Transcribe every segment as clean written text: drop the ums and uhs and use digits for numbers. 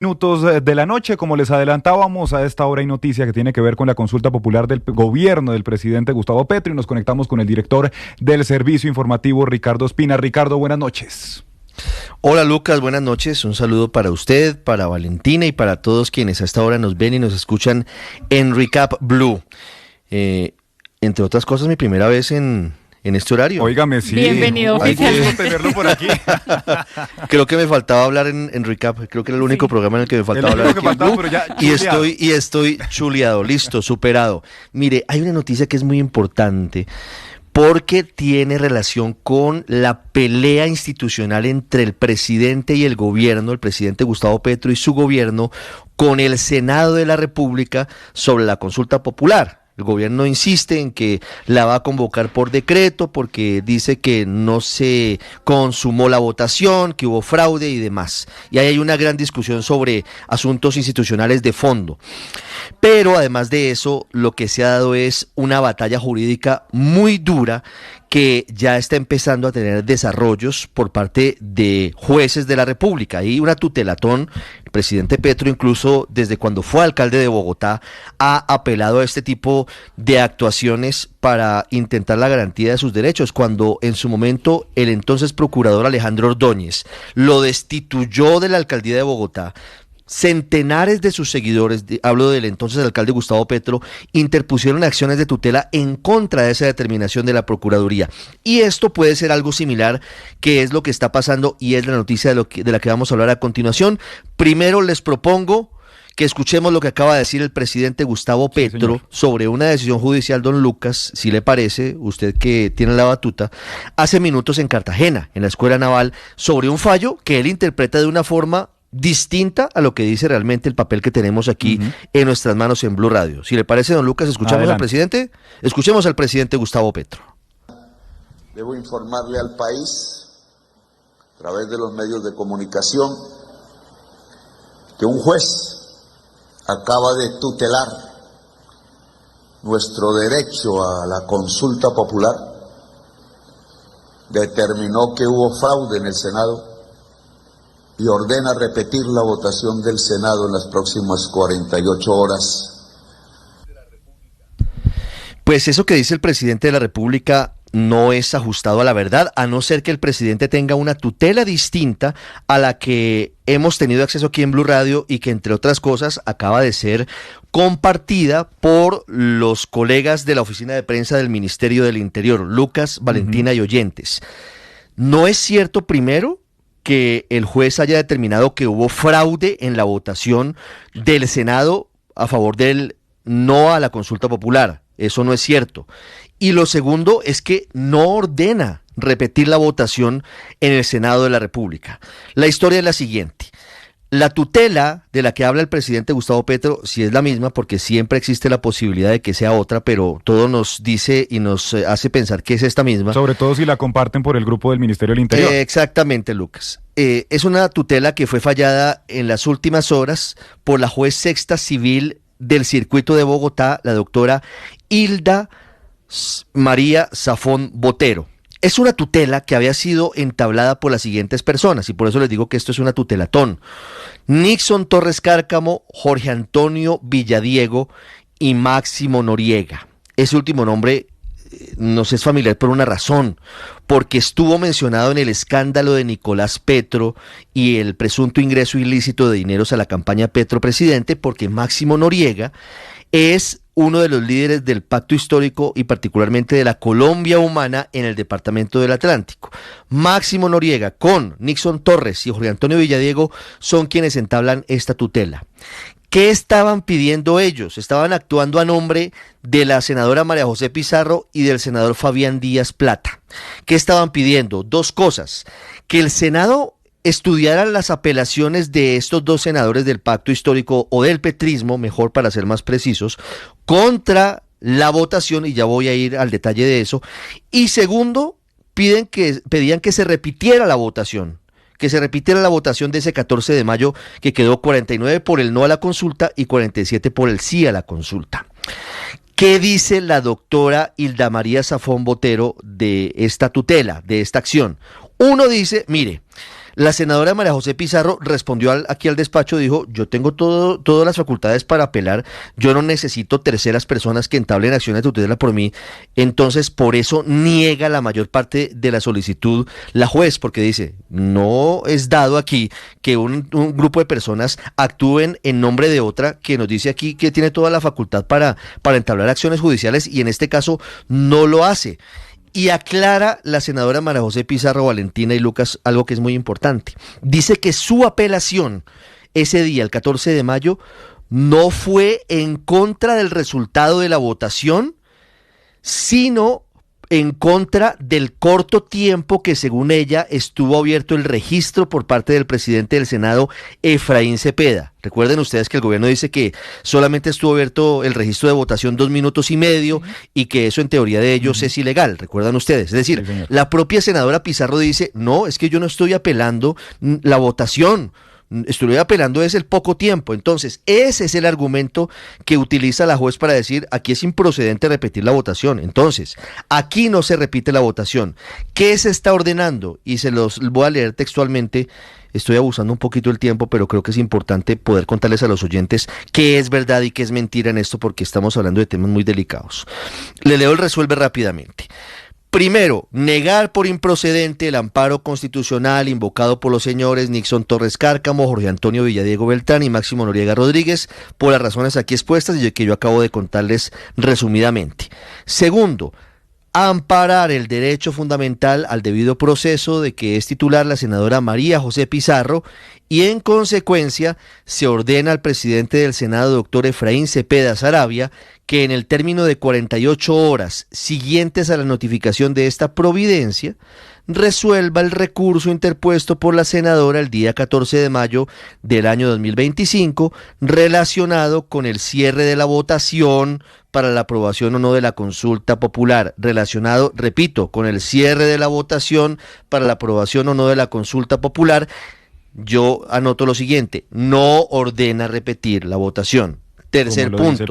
Minutos de la noche, como les adelantábamos, a esta hora hay noticia que tiene que ver con la consulta popular del gobierno del presidente Gustavo Petro y nos conectamos con el director del servicio informativo, Ricardo Espina. Ricardo, buenas noches. Hola Lucas, buenas noches, un saludo para usted, para Valentina y para todos quienes a esta hora nos ven y nos escuchan en Recap Blue. Entre otras cosas, mi primera vez en este horario. Óigame, sí. Bienvenido oficialmente. Hay que tenerlo por aquí. Creo que me faltaba hablar en Recap, creo que era el único programa en el que me faltaba hablar aquí en Blue, pero ya y estoy chuleado, listo, superado. Mire, hay una noticia que es muy importante porque tiene relación con la pelea institucional entre el presidente y el gobierno, el presidente Gustavo Petro y su gobierno, con el Senado de la República sobre la consulta popular. El gobierno insiste en que la va a convocar por decreto porque dice que no se consumó la votación, que hubo fraude y demás. Y ahí hay una gran discusión sobre asuntos institucionales de fondo. Pero además de eso, lo que se ha dado es una batalla jurídica muy dura que ya está empezando a tener desarrollos por parte de jueces de la República. Hay una tutelatón. El presidente Petro, incluso desde cuando fue alcalde de Bogotá, ha apelado a este tipo de actuaciones para intentar la garantía de sus derechos, cuando en su momento el entonces procurador Alejandro Ordóñez lo destituyó de la alcaldía de Bogotá. Centenares de sus seguidores, hablo del entonces alcalde Gustavo Petro, interpusieron acciones de tutela en contra de esa determinación de la Procuraduría. Y esto puede ser algo similar, que es lo que está pasando y es la noticia de la que vamos a hablar a continuación. Primero les propongo que escuchemos lo que acaba de decir el presidente Gustavo Petro sobre una decisión judicial, don Lucas, si le parece, usted que tiene la batuta, hace minutos en Cartagena, en la Escuela Naval, sobre un fallo que él interpreta de una forma distinta a lo que dice realmente el papel que tenemos aquí en nuestras manos en Blue Radio. Si le parece, don Lucas, escuchamos al presidente. Escuchemos al presidente Gustavo Petro. Debo informarle al país, a través de los medios de comunicación, que un juez acaba de tutelar nuestro derecho a la consulta popular, determinó que hubo fraude en el Senado y ordena repetir la votación del Senado en las próximas 48 horas. Pues eso que dice el presidente de la República no es ajustado a la verdad, a no ser que el presidente tenga una tutela distinta a la que hemos tenido acceso aquí en Blue Radio y que, entre otras cosas, acaba de ser compartida por los colegas de la oficina de prensa del Ministerio del Interior, Lucas, Valentina y oyentes. No es cierto, primero, que el juez haya determinado que hubo fraude en la votación del Senado a favor del no a la consulta popular. Eso no es cierto. Y lo segundo es que no ordena repetir la votación en el Senado de la República. La historia es la siguiente. La tutela de la que habla el presidente Gustavo Petro, sí es la misma, porque siempre existe la posibilidad de que sea otra, pero todo nos dice y nos hace pensar que es esta misma. Sobre todo si la comparten por el grupo del Ministerio del Interior. Exactamente, Lucas. Es una tutela que fue fallada en las últimas horas por la juez sexta civil del circuito de Bogotá, la doctora Hilda María Zafón Botero. Es una tutela que había sido entablada por las siguientes personas, y por eso les digo que esto es una tutelatón: Nixon Torres Cárcamo, Jorge Antonio Villadiego y Máximo Noriega. Ese último nombre nos es familiar por una razón, porque estuvo mencionado en el escándalo de Nicolás Petro y el presunto ingreso ilícito de dineros a la campaña Petro Presidente, porque Máximo Noriega es uno de los líderes del pacto histórico y particularmente de la Colombia Humana en el departamento del Atlántico. Máximo Noriega con Nixon Torres y Jorge Antonio Villadiego son quienes entablan esta tutela. ¿Qué estaban pidiendo ellos? Estaban actuando a nombre de la senadora María José Pizarro y del senador Fabián Díaz Plata. ¿Qué estaban pidiendo? Dos cosas: que el Senado estudiara las apelaciones de estos dos senadores del pacto histórico o del petrismo, mejor para ser más precisos, contra la votación, y ya voy a ir al detalle de eso. Y segundo, pedían que se repitiera la votación. Que se repitiera la votación de ese 14 de mayo, que quedó 49 por el no a la consulta y 47 por el sí a la consulta. ¿Qué dice la doctora Hilda María Zafón Botero de esta tutela, de esta acción? Uno dice, mire, La senadora María José Pizarro respondió aquí al despacho, dijo, yo tengo todas las facultades para apelar, yo no necesito terceras personas que entablen acciones de tutela por mí, entonces por eso niega la mayor parte de la solicitud la juez, porque dice, no es dado aquí que un grupo de personas actúen en nombre de otra, que nos dice aquí que tiene toda la facultad para entablar acciones judiciales y en este caso no lo hace. Y aclara la senadora María José Pizarro, Valentina y Lucas, algo que es muy importante. Dice que su apelación ese día, el 14 de mayo, no fue en contra del resultado de la votación, sino en contra del corto tiempo que, según ella, estuvo abierto el registro por parte del presidente del Senado, Efraín Cepeda. Recuerden ustedes que el gobierno dice que solamente estuvo abierto el registro de votación 2 minutos y medio y que eso en teoría de ellos es ilegal, recuerdan ustedes. Es decir, Sí, la propia senadora Pizarro dice, no, es que yo no estoy apelando la votación, estoy apelando es el poco tiempo. Entonces, ese es el argumento que utiliza la juez para decir, aquí es improcedente repetir la votación. Entonces, aquí no se repite la votación. ¿Qué se está ordenando? Y se los voy a leer textualmente. Estoy abusando un poquito del tiempo, pero creo que es importante poder contarles a los oyentes qué es verdad y qué es mentira en esto, porque estamos hablando de temas muy delicados. Le leo el resuelve rápidamente. Primero, negar por improcedente el amparo constitucional invocado por los señores Nixon Torres Cárcamo, Jorge Antonio Villadiego Beltrán y Máximo Noriega Rodríguez por las razones aquí expuestas y que yo acabo de contarles resumidamente. Segundo, amparar el derecho fundamental al debido proceso de que es titular la senadora María José Pizarro y en consecuencia se ordena al presidente del Senado, doctor Efraín Cepeda Saravia, que en el término de 48 horas siguientes a la notificación de esta providencia, resuelva el recurso interpuesto por la senadora el día 14 de mayo del año 2025 relacionado con el cierre de la votación para la aprobación o no de la consulta popular, relacionado, repito, con el cierre de la votación para la aprobación o no de la consulta popular. Yo anoto lo siguiente, no ordena repetir la votación. Tercer punto,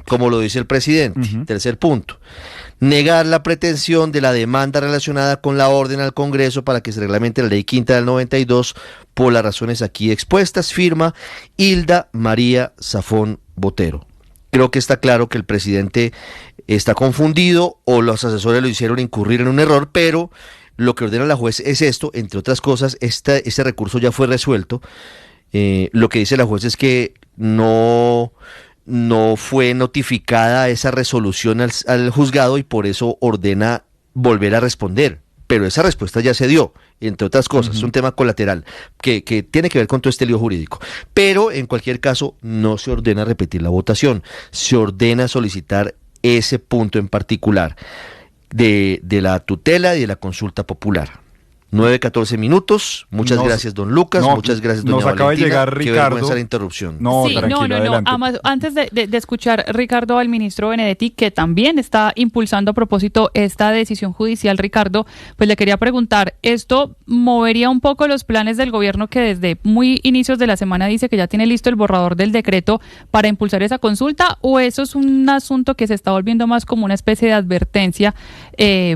como lo dice el presidente. Tercer punto, negar la pretensión de la demanda relacionada con la orden al Congreso para que se reglamente la ley quinta del 92 por las razones aquí expuestas. Firma Hilda María Zafón Botero. Creo que está claro que el presidente está confundido o los asesores lo hicieron incurrir en un error, pero lo que ordena la juez es esto, entre otras cosas, este recurso ya fue resuelto. Lo que dice la juez es que no fue notificada esa resolución al juzgado y por eso ordena volver a responder. Pero esa respuesta ya se dio, entre otras cosas, es un tema colateral que tiene que ver con todo este lío jurídico. Pero en cualquier caso no se ordena repetir la votación, se ordena solicitar ese punto en particular de la tutela y de la consulta popular. 9:14 minutos. Muchas gracias, don Lucas. Muchas gracias, doña Valentina. Nos acaba de llegar Ricardo. Qué vergüenza la interrupción. No, sí, tranquilo, no. adelante. Además, antes de escuchar, Ricardo, al ministro Benedetti, que también está impulsando a propósito esta decisión judicial, Ricardo, pues le quería preguntar, ¿esto movería un poco los planes del gobierno que desde muy inicios de la semana dice que ya tiene listo el borrador del decreto para impulsar esa consulta, o eso es un asunto que se está volviendo más como una especie de advertencia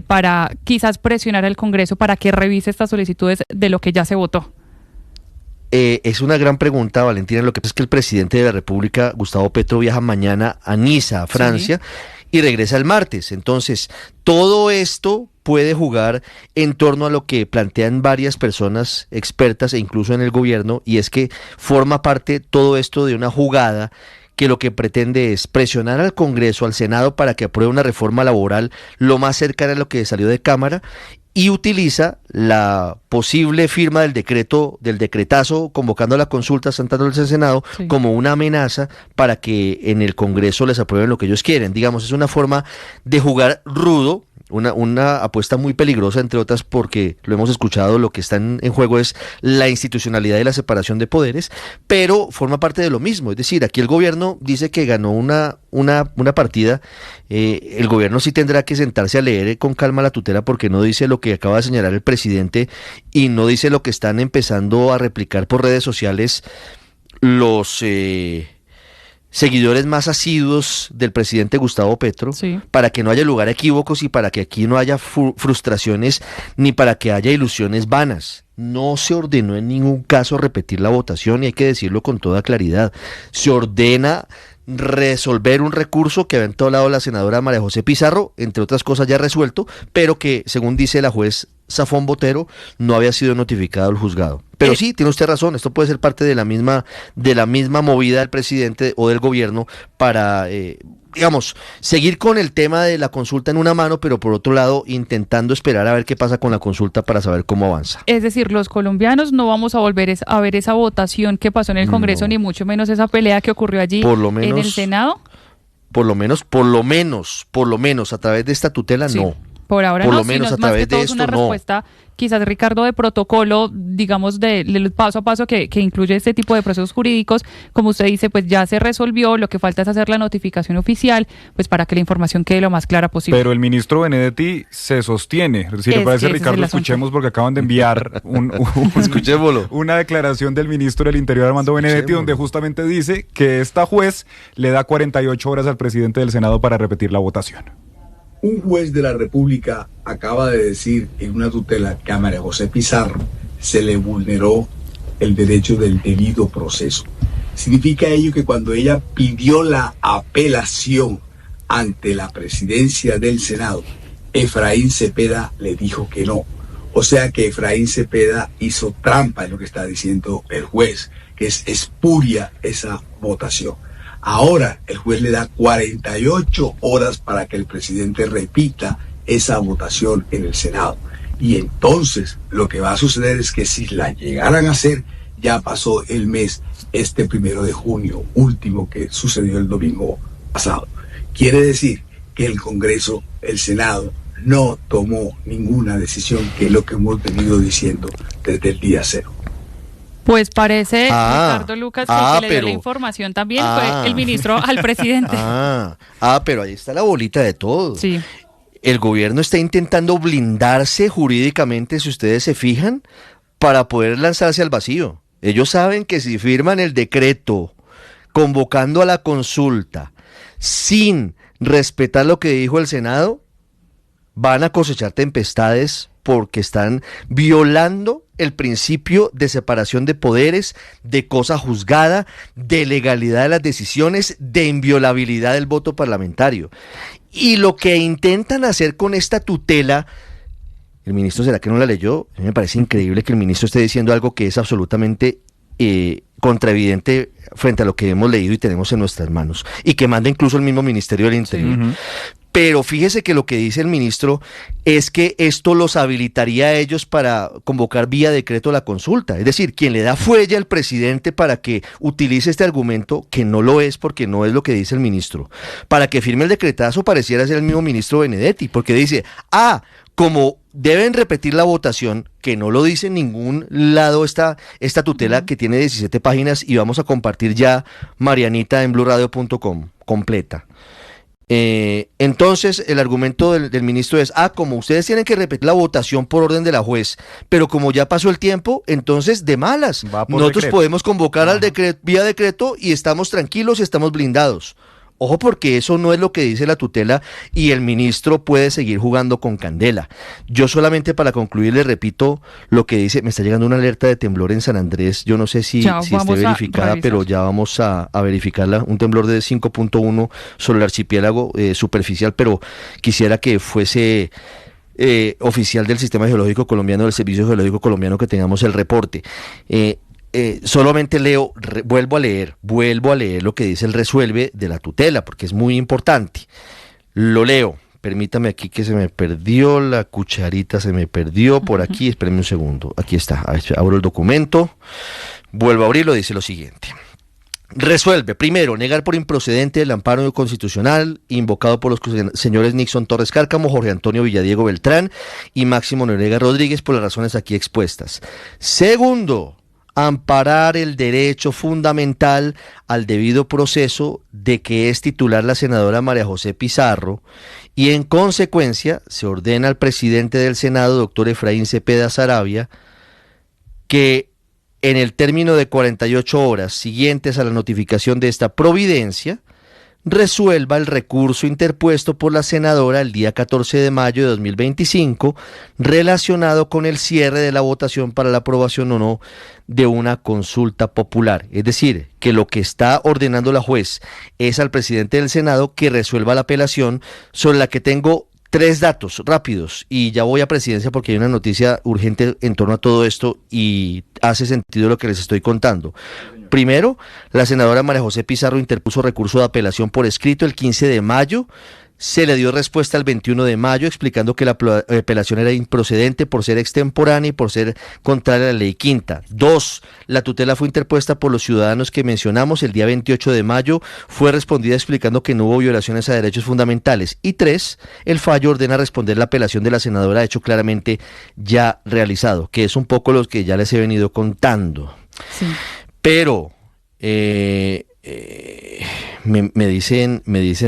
para quizás presionar al Congreso para que revise estas solicitudes de lo que ya se votó? Es una gran pregunta, Valentina. Lo que pasa es que el presidente de la República, Gustavo Petro, viaja mañana a Niza, a Francia, y regresa el martes. Entonces, todo esto puede jugar en torno a lo que plantean varias personas expertas e incluso en el gobierno, y es que forma parte todo esto de una jugada que lo que pretende es presionar al Congreso, al Senado, para que apruebe una reforma laboral lo más cercana a lo que salió de Cámara, y utiliza la posible firma del decretazo convocando a la consulta tanto del Senado como una amenaza para que en el Congreso les aprueben lo que ellos quieren. Digamos, es una forma de jugar rudo, una apuesta muy peligrosa, entre otras, porque lo hemos escuchado, lo que está en juego es la institucionalidad y la separación de poderes, pero forma parte de lo mismo. Es decir, aquí el gobierno dice que ganó una partida, el gobierno sí tendrá que sentarse a leer con calma la tutela, porque no dice lo que acaba de señalar el presidente y no dice lo que están empezando a replicar por redes sociales los seguidores más asiduos del presidente Gustavo Petro, para que no haya lugar a equívocos y para que aquí no haya frustraciones ni para que haya ilusiones vanas. no se ordenó en ningún caso repetir la votación, y hay que decirlo con toda claridad. Se ordena resolver un recurso que había entablado la senadora María José Pizarro, entre otras cosas ya resuelto, pero que, según dice la juez Zafón Botero, no había sido notificado al juzgado. Pero sí, tiene usted razón, esto puede ser parte de la misma movida del presidente o del gobierno para, digamos, seguir con el tema de la consulta en una mano, pero por otro lado intentando esperar a ver qué pasa con la consulta para saber cómo avanza. Es decir, los colombianos no vamos a volver a ver esa votación que pasó en el Congreso, ni mucho menos esa pelea que ocurrió allí en el Senado. Por lo menos, a través de esta tutela, sí. No. Por ahora por no, lo menos sino a través más que todo de es esto, una respuesta, quizás, Ricardo, de protocolo, digamos, del paso a paso que incluye este tipo de procesos jurídicos. Como usted dice, pues ya se resolvió, lo que falta es hacer la notificación oficial, pues para que la información quede lo más clara posible. Pero el ministro Benedetti se sostiene, si le parece, Ricardo, escuchemos, porque acaban de enviar escuchémoslo. Una declaración del ministro del Interior, Armando Benedetti, donde justamente dice que esta juez le da 48 horas al presidente del Senado para repetir la votación. Un juez de la República acaba de decir en una tutela que a María José Pizarro se le vulneró el derecho del debido proceso. Significa ello que cuando ella pidió la apelación ante la presidencia del Senado, Efraín Cepeda le dijo que no. O sea que Efraín Cepeda hizo trampa en lo que está diciendo el juez, que es espuria esa votación. Ahora el juez le da 48 horas para que el presidente repita esa votación en el Senado. Y entonces lo que va a suceder es que si la llegaran a hacer, ya pasó el mes, este 1 de junio, último que sucedió el domingo pasado. Quiere decir que el Congreso, el Senado, no tomó ninguna decisión, que es lo que hemos venido diciendo desde el día cero. Pues parece, Ricardo Lucas, que le dio la información también fue el ministro al presidente. Pero ahí está la bolita de todo. Sí. El gobierno está intentando blindarse jurídicamente, si ustedes se fijan, para poder lanzarse al vacío. Ellos saben que si firman el decreto convocando a la consulta sin respetar lo que dijo el Senado, van a cosechar tempestades porque están violando el principio de separación de poderes, de cosa juzgada, de legalidad de las decisiones, de inviolabilidad del voto parlamentario. Y lo que intentan hacer con esta tutela, el ministro, ¿será que no la leyó? A mí me parece increíble que el ministro esté diciendo algo que es absolutamente contraevidente frente a lo que hemos leído y tenemos en nuestras manos, y que manda incluso el mismo Ministerio del Interior. Sí. Pero fíjese que lo que dice el ministro es que esto los habilitaría a ellos para convocar vía decreto la consulta. Es decir, quien le da fuelle al presidente para que utilice este argumento, que no lo es porque no es lo que dice el ministro, para que firme el decretazo, pareciera ser el mismo ministro Benedetti, porque dice, como deben repetir la votación, que no lo dice en ningún lado esta tutela que tiene 17 páginas y vamos a compartir ya, Marianita, en blurradio.com, completa. Entonces el argumento del ministro es, como ustedes tienen que repetir la votación por orden de la juez, pero como ya pasó el tiempo, entonces de malas, nosotros decreto podemos convocar al decreto, vía decreto, y estamos tranquilos y estamos blindados. Ojo, porque eso no es lo que dice la tutela y el ministro puede seguir jugando con candela. Yo solamente para concluir le repito lo que dice, me está llegando una alerta de temblor en San Andrés, yo no sé si esté verificada, pero ya vamos a verificarla, un temblor de 5.1 sobre el archipiélago superficial, pero quisiera que fuese oficial del Sistema Geológico Colombiano, del Servicio Geológico Colombiano, que tengamos el reporte. Solamente vuelvo a leer lo que dice el resuelve de la tutela, porque es muy importante. Lo leo, permítame aquí que se me perdió la cucharita, se me perdió por aquí, espérenme un segundo, aquí está, abro el documento, vuelvo a abrirlo, dice lo siguiente. Resuelve, primero, negar por improcedente el amparo constitucional invocado por los señores Nixon Torres Cárcamo, Jorge Antonio Villadiego Beltrán y Máximo Noriega Rodríguez por las razones aquí expuestas. Segundo, amparar el derecho fundamental al debido proceso de que es titular la senadora María José Pizarro, y en consecuencia se ordena al presidente del Senado, doctor Efraín Cepeda Saravia, que en el término de 48 horas siguientes a la notificación de esta providencia resuelva el recurso interpuesto por la senadora el día 14 de mayo de 2025 relacionado con el cierre de la votación para la aprobación o no de una consulta popular. Es decir, que lo que está ordenando la juez es al presidente del Senado que resuelva la apelación, sobre la que tengo 3 datos rápidos y ya voy a presidencia porque hay una noticia urgente en torno a todo esto y hace sentido lo que les estoy contando. Primero, la senadora María José Pizarro interpuso recurso de apelación por escrito el 15 de mayo. Se le dio respuesta el 21 de mayo explicando que la apelación era improcedente por ser extemporánea y por ser contraria a la ley quinta. 2. La tutela fue interpuesta por los ciudadanos que mencionamos el día 28 de mayo. Fue respondida explicando que no hubo violaciones a derechos fundamentales. Y 3. El fallo ordena responder la apelación de la senadora, hecho claramente ya realizado, que es un poco lo que ya les he venido contando. Sí. Pero me dicen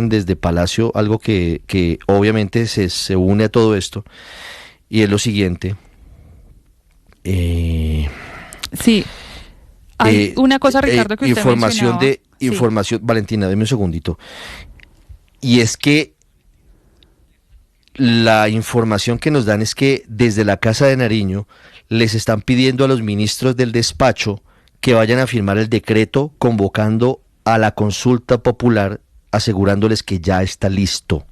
desde Palacio algo que obviamente se une a todo esto, y es lo siguiente. Sí, hay una cosa, Ricardo, que usted mencionaba. Información, Valentina, deme un segundito. Y es que la información que nos dan es que desde la Casa de Nariño les están pidiendo a los ministros del despacho que vayan a firmar el decreto convocando a la consulta popular, asegurándoles que ya está listo.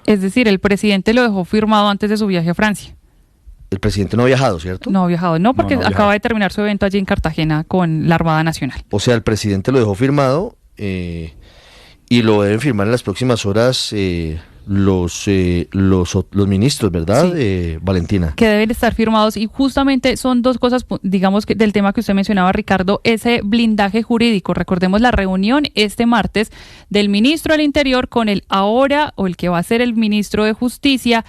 Es decir, el presidente lo dejó firmado antes de su viaje a Francia. El presidente no ha viajado, ¿cierto? No ha viajado, no, porque acaba de terminar su evento allí en Cartagena con la Armada Nacional. O sea, el presidente lo dejó firmado y lo deben firmar en las próximas horas los ministros, ¿verdad, sí, Valentina? Que deben estar firmados, y justamente son 2 cosas, digamos, que del tema que usted mencionaba, Ricardo, ese blindaje jurídico. Recordemos la reunión este martes del ministro del Interior con el ahora, o el que va a ser el ministro de Justicia,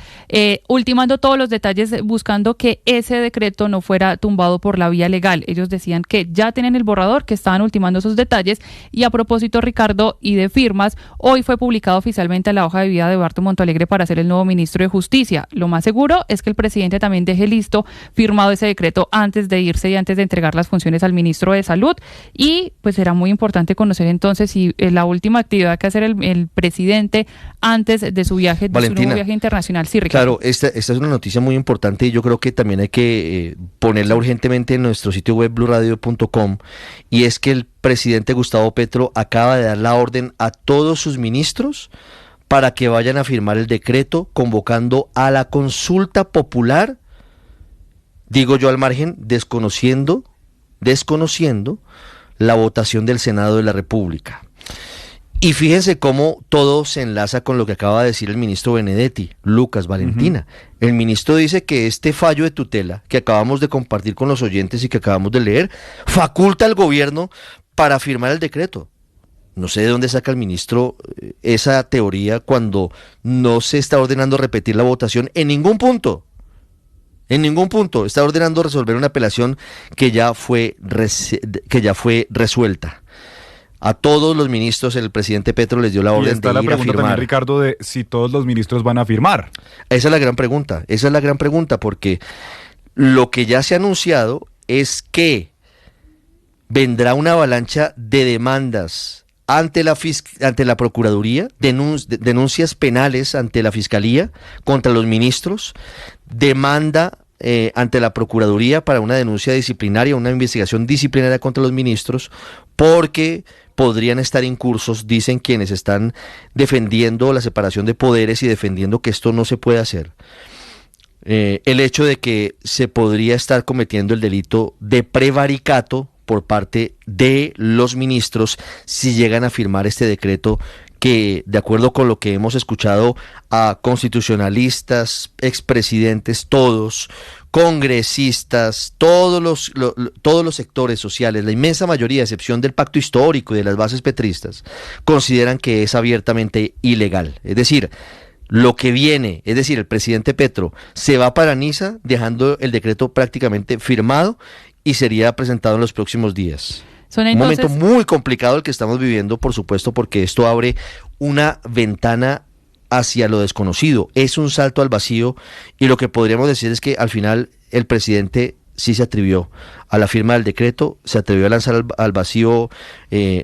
ultimando todos los detalles, buscando que ese decreto no fuera tumbado por la vía legal. Ellos decían que ya tienen el borrador, que estaban ultimando esos detalles, y a propósito, Ricardo, y de firmas, hoy fue publicada oficialmente la hoja de vida de Eduardo Montalegre para ser el nuevo ministro de Justicia. Lo más seguro es que el presidente también deje listo, firmado ese decreto antes de irse y antes de entregar las funciones al ministro de Salud, y pues será muy importante conocer entonces si la última actividad que hacer el presidente antes de su viaje, de su nuevo viaje internacional. Sí, Ricardo. Claro, esta es una noticia muy importante y yo creo que también hay que ponerla urgentemente en nuestro sitio web bluradio.com, y es que el presidente Gustavo Petro acaba de dar la orden a todos sus ministros para que vayan a firmar el decreto convocando a la consulta popular, digo yo al margen, desconociendo la votación del Senado de la República. Y fíjense cómo todo se enlaza con lo que acaba de decir el ministro Benedetti, Lucas, Valentina. El ministro dice que este fallo de tutela que acabamos de compartir con los oyentes y que acabamos de leer, faculta al gobierno para firmar el decreto. No sé de dónde saca el ministro esa teoría cuando no se está ordenando repetir la votación en ningún punto. En ningún punto. Está ordenando resolver una apelación que ya fue resuelta. A todos los ministros el presidente Petro les dio la orden de ir a firmar. Y está la pregunta también, Ricardo, de si todos los ministros van a firmar. Esa es la gran pregunta, porque lo que ya se ha anunciado es que vendrá una avalancha de demandas ante la Procuraduría, denuncias penales ante la Fiscalía contra los ministros, demanda ante la Procuraduría para una denuncia disciplinaria, una investigación disciplinaria contra los ministros, porque podrían estar incursos, dicen quienes están defendiendo la separación de poderes y defendiendo que esto no se puede hacer. El hecho de que se podría estar cometiendo el delito de prevaricato por parte de los ministros si llegan a firmar este decreto que, de acuerdo con lo que hemos escuchado a constitucionalistas, expresidentes, todos, congresistas, todos los sectores sociales, la inmensa mayoría, a excepción del pacto histórico y de las bases petristas, consideran que es abiertamente ilegal. Es decir, lo que viene, es decir, el presidente Petro se va para Niza dejando el decreto prácticamente firmado y sería presentado en los próximos días. Un momento muy complicado el que estamos viviendo, por supuesto, porque esto abre una ventana hacia lo desconocido. Es un salto al vacío y lo que podríamos decir es que al final el presidente sí se atrevió a la firma del decreto, se atrevió a lanzar al vacío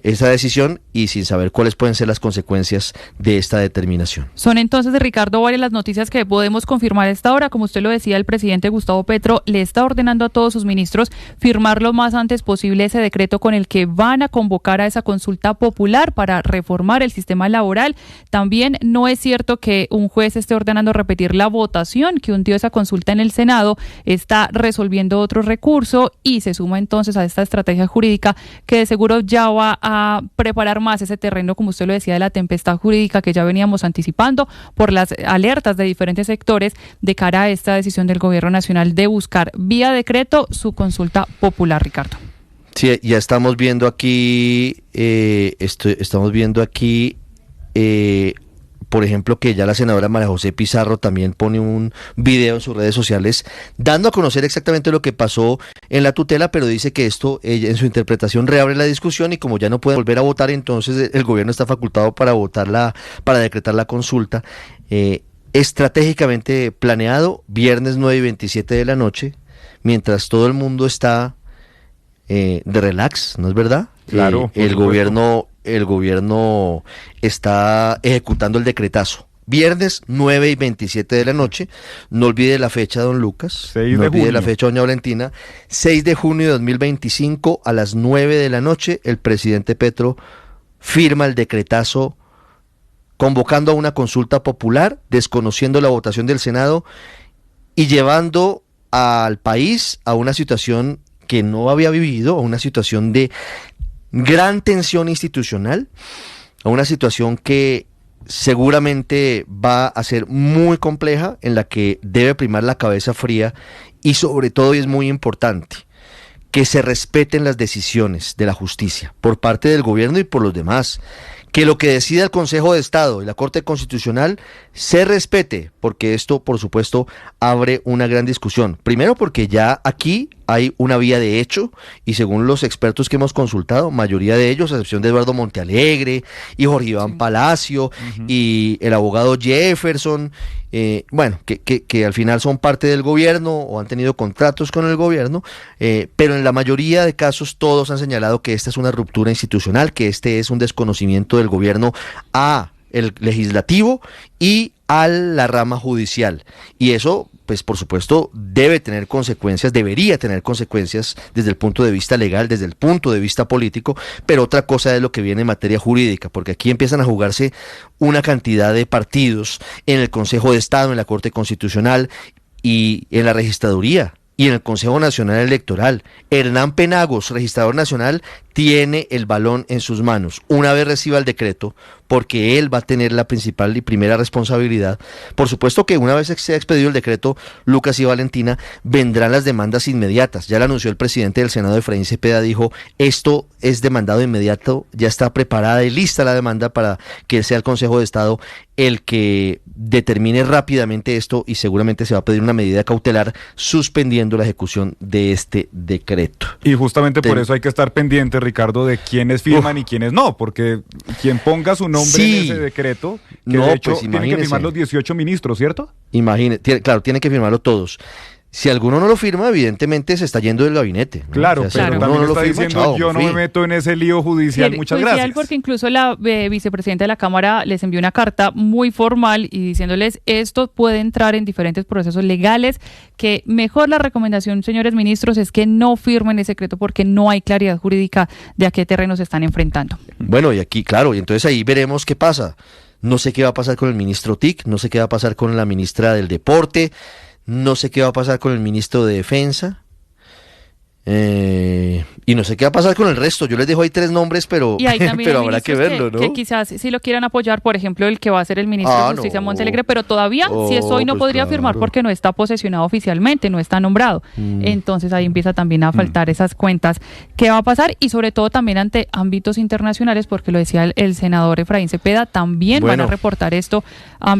esa decisión y sin saber cuáles pueden ser las consecuencias de esta determinación. Son entonces, Ricardo, varias las noticias que podemos confirmar a esta hora. Como usted lo decía, el presidente Gustavo Petro le está ordenando a todos sus ministros firmar lo más antes posible ese decreto con el que van a convocar a esa consulta popular para reformar el sistema laboral. También no es cierto que un juez esté ordenando repetir la votación que hundió esa consulta en el Senado, está resolviendo otro recurso y se suma entonces a esta estrategia jurídica que de seguro ya va a preparar más ese terreno, como usted lo decía, de la tempestad jurídica que ya veníamos anticipando por las alertas de diferentes sectores de cara a esta decisión del gobierno nacional de buscar vía decreto su consulta popular, Ricardo. Sí, ya estamos viendo aquí, por ejemplo, que ya la senadora María José Pizarro también pone un video en sus redes sociales dando a conocer exactamente lo que pasó en la tutela, pero dice que esto, en su interpretación, reabre la discusión y como ya no puede volver a votar, entonces el gobierno está facultado para para decretar la consulta. Estratégicamente planeado, viernes 9:27 de la noche, mientras todo el mundo está de relax, ¿no es verdad? Claro. El gobierno está ejecutando el decretazo. Viernes 9:27 de la noche, no olvide la fecha, don Lucas, no olvide la fecha, doña Valentina, 6 de junio de 2025 a las 9 de la noche, el presidente Petro firma el decretazo convocando a una consulta popular, desconociendo la votación del Senado y llevando al país a una situación que no había vivido, a una situación de gran tensión institucional, a una situación que seguramente va a ser muy compleja, en la que debe primar la cabeza fría y sobre todo, y es muy importante, que se respeten las decisiones de la justicia por parte del gobierno y por los demás, que lo que decida el Consejo de Estado y la Corte Constitucional se respete, porque esto, por supuesto, abre una gran discusión. Primero porque ya aquí hay una vía de hecho y según los expertos que hemos consultado, mayoría de ellos, a excepción de Eduardo Montealegre y Jorge Iván Palacio y el abogado Jefferson, que al final son parte del gobierno o han tenido contratos con el gobierno, pero en la mayoría de casos todos han señalado que esta es una ruptura institucional, que este es un desconocimiento del gobierno a el legislativo y a la rama judicial. Y eso, pues por supuesto, debe tener consecuencias, debería tener consecuencias desde el punto de vista legal, desde el punto de vista político, pero otra cosa es lo que viene en materia jurídica, porque aquí empiezan a jugarse una cantidad de partidos en el Consejo de Estado, en la Corte Constitucional y en la Registraduría y en el Consejo Nacional Electoral. Hernán Penagos, registrador nacional, tiene el balón en sus manos una vez reciba el decreto, porque él va a tener la principal y primera responsabilidad. Por supuesto que una vez se ha expedido el decreto, Lucas y Valentina, vendrán las demandas inmediatas. Ya lo anunció el presidente del Senado, Efraín Cepeda, dijo, esto es demandado inmediato, ya está preparada y lista la demanda para que sea el Consejo de Estado el que determine rápidamente esto y seguramente se va a pedir una medida cautelar suspendiendo la ejecución de este decreto. Y justamente por eso hay que estar pendiente, Ricardo, de quiénes firman y quiénes no, porque quien ponga su nombre en ese decreto, que de hecho tienen que firmar los 18 ministros, ¿cierto? Claro, tienen que firmarlo todos. Si alguno no lo firma, evidentemente se está yendo del gabinete, ¿no? Claro, o sea, pero también está diciendo, yo no me meto en ese lío judicial, muchas gracias. Porque incluso la vicepresidenta de la Cámara les envió una carta muy formal y diciéndoles esto puede entrar en diferentes procesos legales, que mejor la recomendación, señores ministros, es que no firmen ese decreto porque no hay claridad jurídica de a qué terreno se están enfrentando. Bueno, y aquí, claro, y entonces ahí veremos qué pasa. No sé qué va a pasar con el ministro TIC, no sé qué va a pasar con la ministra del Deporte, no sé qué va a pasar con el ministro de Defensa y no sé qué va a pasar con el resto. Yo les dejo ahí 3 nombres, pero habrá que verlo, ¿no? Que quizás si lo quieran apoyar, por ejemplo, el que va a ser el ministro de Justicia, Montealegre, pero todavía, si es hoy, no podría firmar porque no está posesionado oficialmente, no está nombrado. Entonces ahí empieza también a faltar esas cuentas. ¿Qué va a pasar? Y sobre todo también ante ámbitos internacionales, porque lo decía el senador Efraín Cepeda, también van a reportar esto a